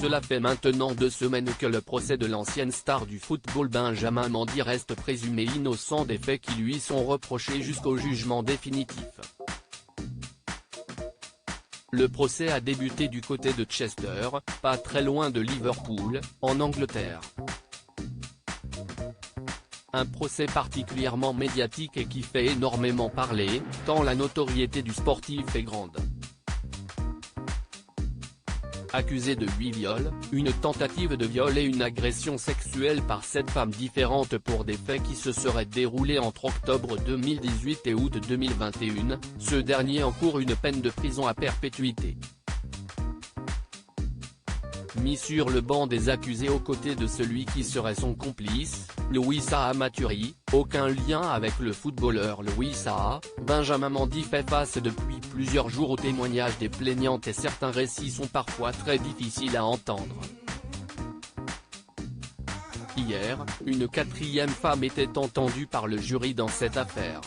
Cela fait maintenant 2 semaines que le procès de l'ancienne star du football Benjamin Mendy reste présumé innocent des faits qui lui sont reprochés jusqu'au jugement définitif. Le procès a débuté du côté de Chester, pas très loin de Liverpool, en Angleterre. Un procès particulièrement médiatique et qui fait énormément parler, tant la notoriété du sportif est grande. Accusé de 8 viols, une tentative de viol et une agression sexuelle par 7 femmes différentes pour des faits qui se seraient déroulés entre octobre 2018 et août 2021, ce dernier encourt une peine de prison à perpétuité. Mis sur le banc des accusés aux côtés de celui qui serait son complice, Louis Saha Maturi, aucun lien avec le footballeur Louis Saha, Benjamin Mendy fait face depuis plusieurs jours aux témoignages des plaignantes et certains récits sont parfois très difficiles à entendre. Hier, une 4e femme était entendue par le jury dans cette affaire.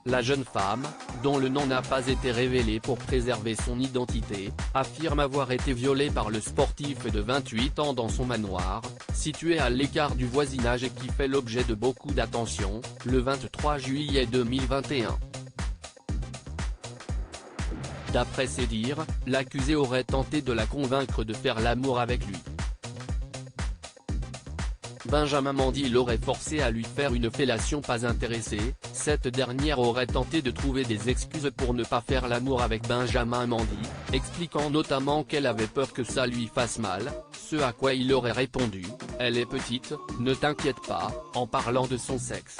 La jeune femme, dont le nom n'a pas été révélé pour préserver son identité, affirme avoir été violée par le sportif de 28 ans dans son manoir, situé à l'écart du voisinage et qui fait l'objet de beaucoup d'attention, le 23 juillet 2021. D'après ses dires, l'accusé aurait tenté de la convaincre de faire l'amour avec lui. Benjamin Mendy l'aurait forcé à lui faire une fellation pas intéressée, cette dernière aurait tenté de trouver des excuses pour ne pas faire l'amour avec Benjamin Mendy, expliquant notamment qu'elle avait peur que ça lui fasse mal, ce à quoi il aurait répondu « Elle est petite, ne t'inquiète pas », en parlant de son sexe.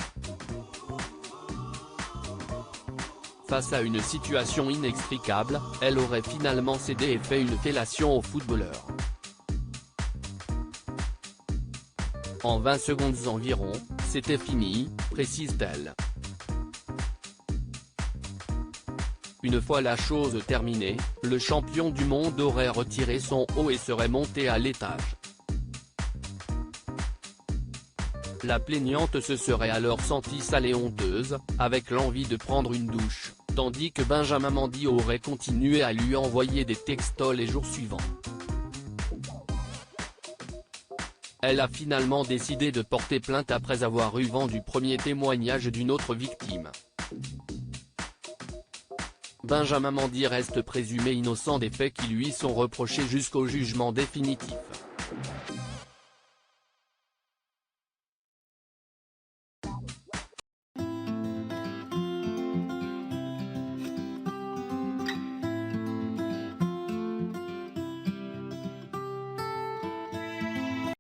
Face à une situation inextricable, elle aurait finalement cédé et fait une fellation au footballeur. En 20 secondes environ, c'était fini, précise-t-elle. Une fois la chose terminée, le champion du monde aurait retiré son haut et serait monté à l'étage. La plaignante se serait alors sentie sale et honteuse, avec l'envie de prendre une douche, tandis que Benjamin Mendy aurait continué à lui envoyer des textos les jours suivants. Elle a finalement décidé de porter plainte après avoir eu vent du premier témoignage d'une autre victime. Benjamin Mendy reste présumé innocent des faits qui lui sont reprochés jusqu'au jugement définitif.